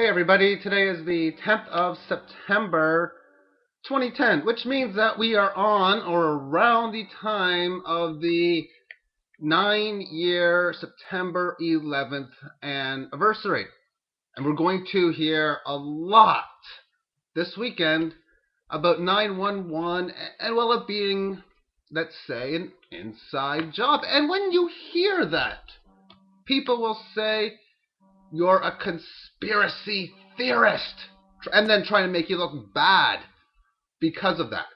Hey everybody, today is the 10th of September 2010, which means that we are on or around the time of the 9-year September 11th anniversary. And we're going to hear a lot this weekend about 911 and well, it being, let's say, an inside job. And when you hear that, people will say, you're a conspiracy theorist, and then try to make you look bad because of that.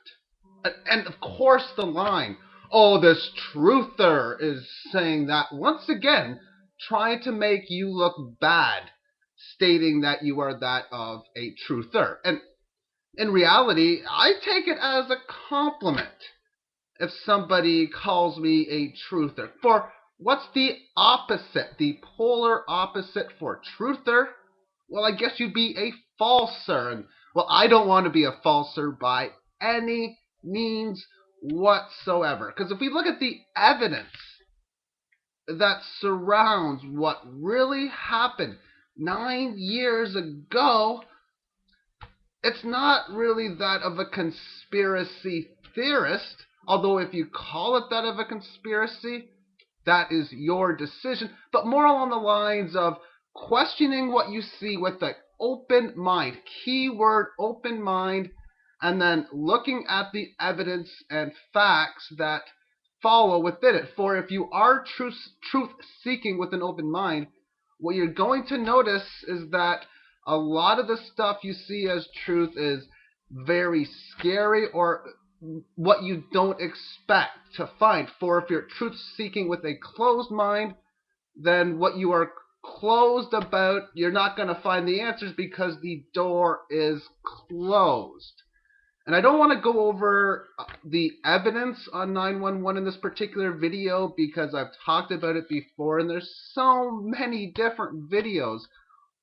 And of course the line, oh, this truther is saying that once again, trying to make you look bad, stating that you are that of a truther. And in reality, I take it as a compliment if somebody calls me a truther. For what's the opposite, the polar opposite for truther? Well, I guess you'd be a falser. And, well, I don't want to be a falser by any means whatsoever. Because if we look at the evidence that surrounds what really happened 9 years ago, it's not really that of a conspiracy theorist. Although if you call it that of a conspiracy, that is your decision. But more along the lines of questioning what you see with an open mind. Keyword open mind. And then looking at the evidence and facts that follow within it. For if you are truth seeking with an open mind, what you're going to notice is that a lot of the stuff you see as truth is very scary or what you don't expect to find. For if you're truth seeking with a closed mind, then what you are closed about, you're not going to find the answers because the door is closed. And I don't want to go over the evidence on 911 in this particular video because I've talked about it before, and there's so many different videos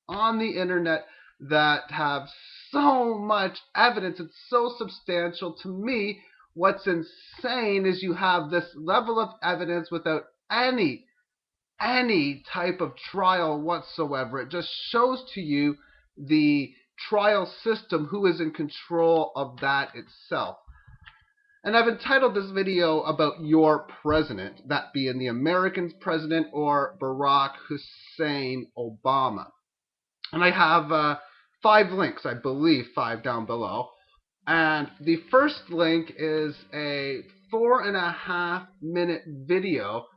on the internet that have so much evidence. It's so substantial. To me, what's insane is you have this level of evidence without any type of trial whatsoever. It just shows to you the trial system, who is in control of that itself. And I've entitled this video about your president, that being the American president or Barack Hussein Obama. And I have 5 links, I believe 5 down below. And the first link is a 4.5-minute video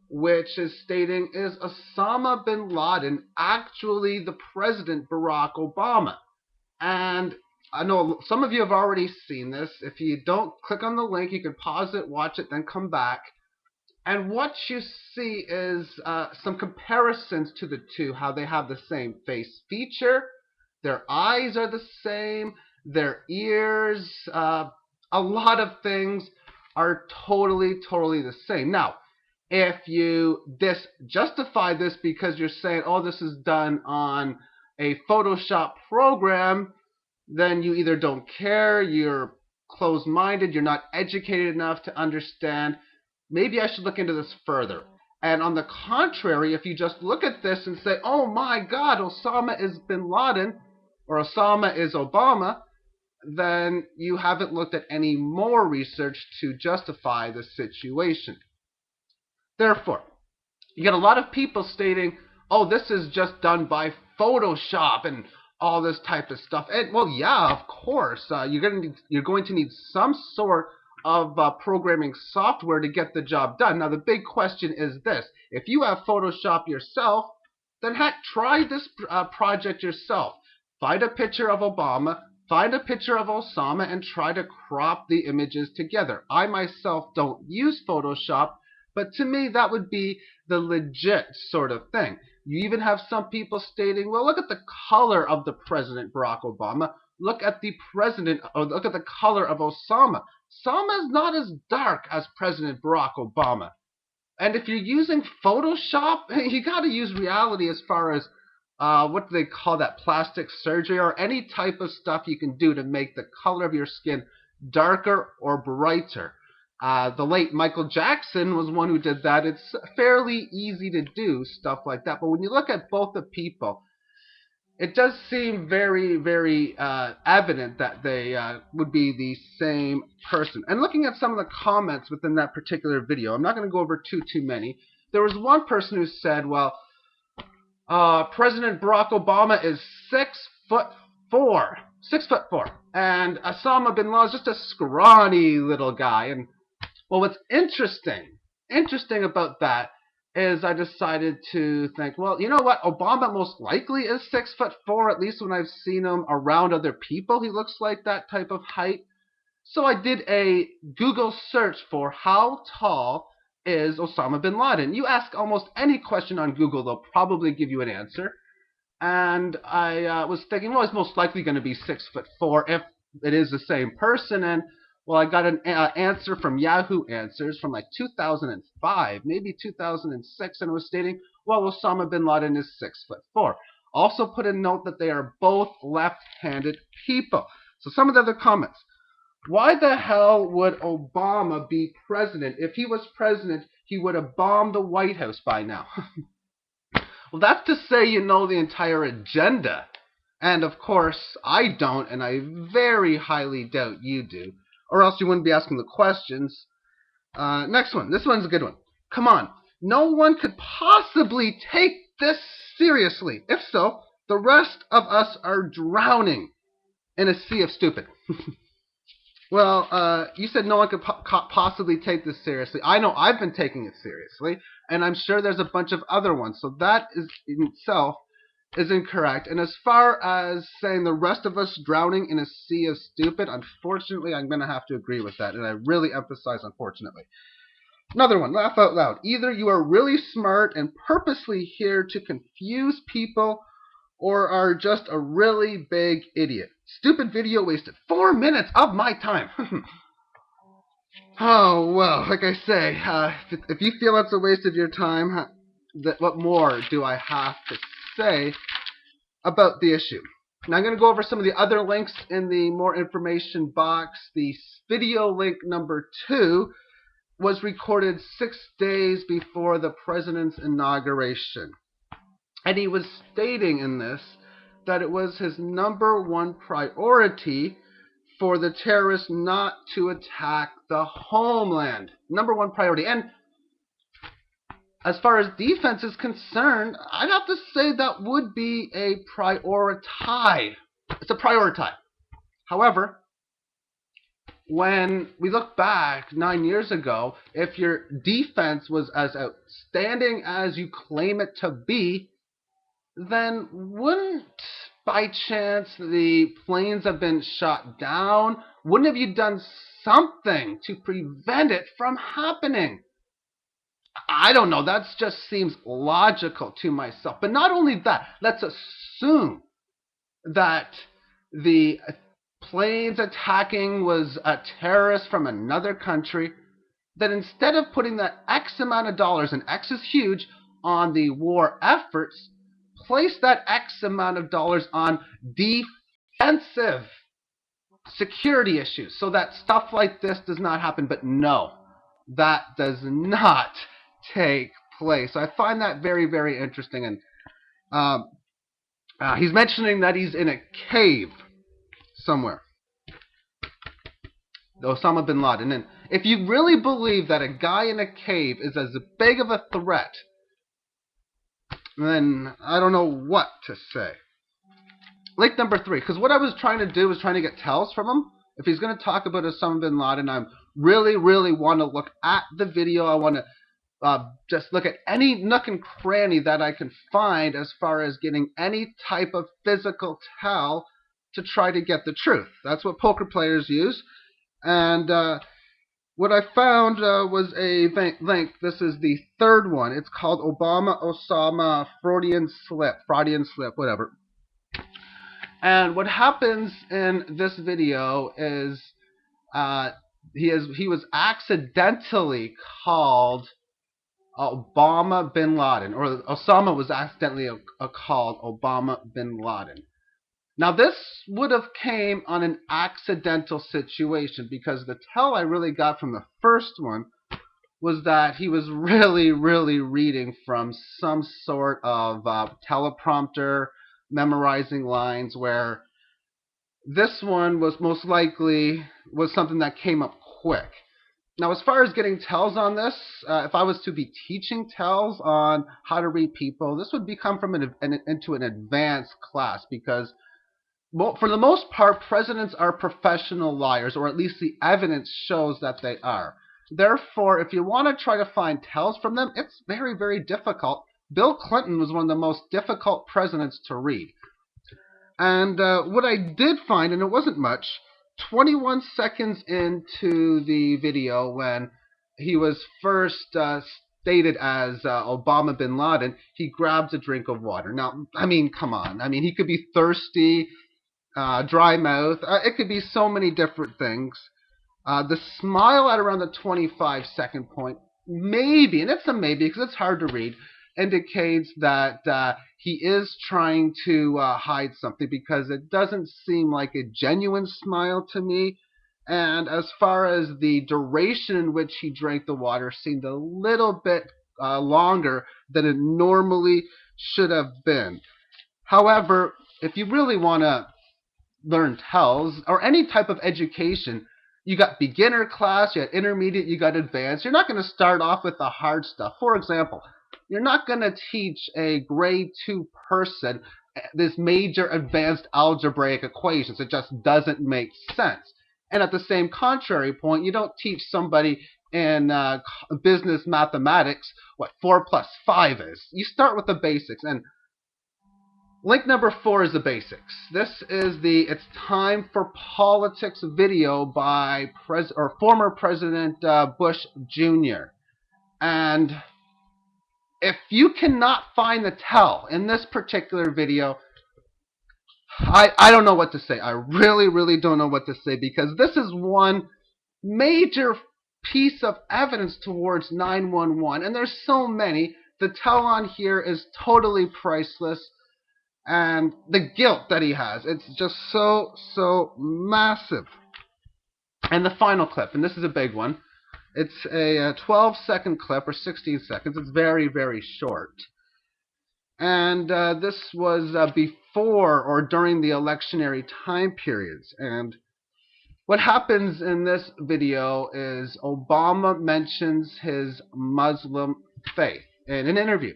which is stating, is Osama Bin Laden actually the President Barack Obama? And I know some of you have already seen this. If you don't, click on the link. You can pause it, watch it, then come back. And what you see is some comparisons to the two, how they have the same face feature, their eyes are the same, their ears, a lot of things are totally the same. Now, if you justify this because you're saying, oh, this is done on a Photoshop program, then you either don't care, you're closed-minded, you're not educated enough to understand, maybe I should look into this further. And on the contrary, if you just look at this and say, oh my God, Osama is Bin Laden, or Osama is Obama, then you haven't looked at any more research to justify the situation. Therefore, you get a lot of people stating, oh, this is just done by Photoshop and all this type of stuff. And, well, yeah, of course, you're going to need some sort of programming software to get the job done. Now, the big question is this. If you have Photoshop yourself, then heck, try this project yourself. Find a picture of Obama, find a picture of Osama, and try to crop the images together. I myself don't use Photoshop, but to me, that would be the legit sort of thing. You even have some people stating, well, look at the color of the President Barack Obama. Look at the president, or look at the color of Osama. Osama is not as dark as President Barack Obama. And if you're using Photoshop, you got to use reality as far as what do they call that, plastic surgery, or any type of stuff you can do to make the color of your skin darker or brighter. The late Michael Jackson was one who did that. It's fairly easy to do stuff like that. But when you look at both the people, it does seem very, very evident that they would be the same person. And looking at some of the comments within that particular video, I'm not going to go over too many. There was one person who said, well, President Barack Obama is 6'4", 6'4", and Osama bin Laden is just a scrawny little guy. And well, what's interesting about that is I decided to think, well, you know what? Obama most likely is 6'4". At least when I've seen him around other people, he looks like that type of height. So I did a Google search for how tall is Osama bin Laden. You ask almost any question on Google, they'll probably give you an answer. And I was thinking, well, he's most likely going to be 6'4" if it is the same person. And well, I got an answer from Yahoo Answers from like 2005, maybe 2006, and it was stating, well, Osama bin Laden is 6'4". Also put a note that they are both left-handed people. So some of the other comments. Why the hell would Obama be president? If he was president, he would have bombed the White House by now. Well, that's to say you know the entire agenda. And of course, I don't, and I very highly doubt you do. Or else you wouldn't be asking the questions. Next one. This one's a good one. Come on. No one could possibly take this seriously. If so, the rest of us are drowning in a sea of stupid. Well, you said no one could possibly take this seriously. I know I've been taking it seriously, and I'm sure there's a bunch of other ones. So that is in itself is incorrect. And as far as saying the rest of us drowning in a sea of stupid, unfortunately, I'm going to have to agree with that. And I really emphasize unfortunately. Another one, laugh out loud. Either you are really smart and purposely here to confuse people, or are just a really big idiot. Stupid video wasted 4 minutes of my time. Oh, well, like I say, if you feel it's a waste of your time, what more do I have to say about the issue? Now I'm going to go over some of the other links in the more information box. The video link number 2 was recorded 6 days before the president's inauguration. And he was stating in this that it was his #1 priority for the terrorists not to attack the homeland. #1 priority. And as far as defense is concerned, I'd have to say that would be a priority. It's a priority. However, when we look back 9 years ago, if your defense was as outstanding as you claim it to be, then wouldn't, by chance, the planes have been shot down? Wouldn't have you done something to prevent it from happening? I don't know. That just seems logical to myself. But not only that, let's assume that the planes attacking was a terrorist from another country, that instead of putting that X amount of dollars, and X is huge, on the war efforts, place that X amount of dollars on defensive security issues so that stuff like this does not happen. But no, that does not take place. So I find that very, very interesting. And he's mentioning that he's in a cave somewhere, Osama bin Laden. And if you really believe that a guy in a cave is as big of a threat, then I don't know what to say. Link number 3, because what I was trying to do was trying to get tells from him. If he's going to talk about Osama bin Laden, I really, really want to look at the video. I want to just look at any nook and cranny that I can find as far as getting any type of physical tell to try to get the truth. That's what poker players use. And what I found was a link. This is the 3rd one. It's called Obama Osama Freudian slip, whatever. And what happens in this video is he was accidentally called Obama Bin Laden, or Osama was accidentally called Obama Bin Laden. Now this would have came on an accidental situation, because the tell I really got from the first one was that he was really, really reading from some sort of teleprompter, memorizing lines, where this one was most likely was something that came up quick. Now, as far as getting tells on this, if I was to be teaching tells on how to read people, this would become into an advanced class, because for the most part, presidents are professional liars, or at least the evidence shows that they are. Therefore, if you want to try to find tells from them, it's very, very difficult. Bill Clinton was one of the most difficult presidents to read. And what I did find, and it wasn't much, 21 seconds into the video, when he was first stated as Obama Bin Laden, he grabs a drink of water. Now, I mean, come on. I mean, he could be thirsty, dry mouth. It could be so many different things. The smile at around the 25-second point, maybe, and it's a maybe because it's hard to read, indicates that he is trying to hide something, because it doesn't seem like a genuine smile to me. And as far as the duration in which he drank the water, seemed a little bit longer than it normally should have been. However, if you really want to learn tells, or any type of education, you got beginner class, you got intermediate, you got advanced. You're not going to start off with the hard stuff. For example, you're not going to teach a grade 2 person this major advanced algebraic equations. It just doesn't make sense. And at the same contrary point, you don't teach somebody in business mathematics what 4 plus 5 is. You start with the basics. And link number 4 is the basics. This is the It's Time for Politics video by former President Bush Jr. And if you cannot find the tell in this particular video, I don't know what to say. I really, really don't know what to say, because this is one major piece of evidence towards 911, and there's so many. The tell on here is totally priceless. And the guilt that he has, it's just so massive. And the final clip, and this is a big one. It's a 12-second clip, or 16 seconds. It's very, very short. And this was before or during the electionary time periods. And what happens in this video is Obama mentions his Muslim faith in an interview.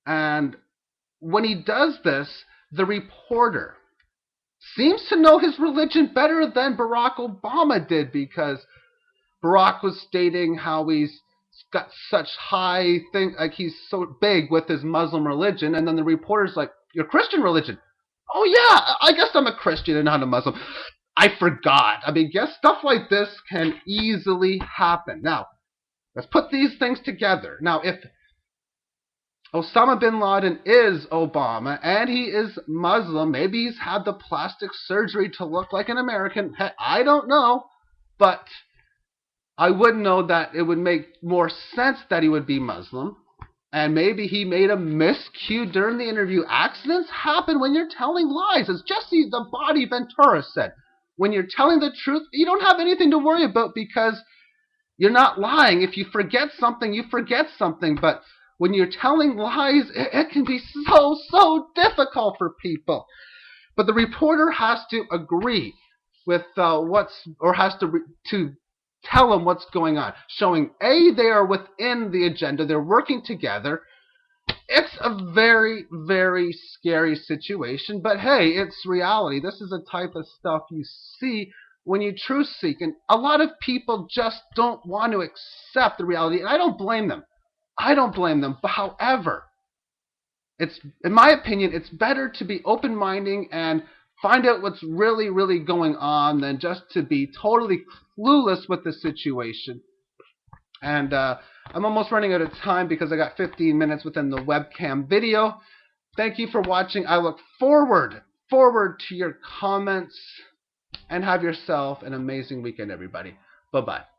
And when he does this, the reporter seems to know his religion better than Barack Obama did, because Barack was stating how he's got such high thing, like he's so big with his Muslim religion, and then the reporter's like, "Your Christian religion?" "Oh yeah, I guess I'm a Christian and not a Muslim. I forgot." I mean, guess stuff like this can easily happen. Now, let's put these things together. Now, if Osama Bin Laden is Obama, and he is Muslim, maybe he's had the plastic surgery to look like an American. Heck, I don't know, but I would know that it would make more sense that he would be Muslim, and maybe he made a miscue during the interview. Accidents happen when you're telling lies. As Jesse the Body Ventura said, when you're telling the truth, you don't have anything to worry about, because you're not lying. If you forget something, you forget something, but when you're telling lies, it can be so difficult for people. But the reporter has to agree with has to tell them what's going on, showing they are within the agenda, they're working together. It's a very, very scary situation, but hey, it's reality. This is the type of stuff you see when you truth seek, and a lot of people just don't want to accept the reality, and I don't blame them. But however, in my opinion, it's better to be open-minded and find out what's really, really going on than just to be totally clueless with the situation. And I'm almost running out of time, because I got 15 minutes within the webcam video. Thank you for watching. I look forward to your comments, and have yourself an amazing weekend, everybody. Bye-bye.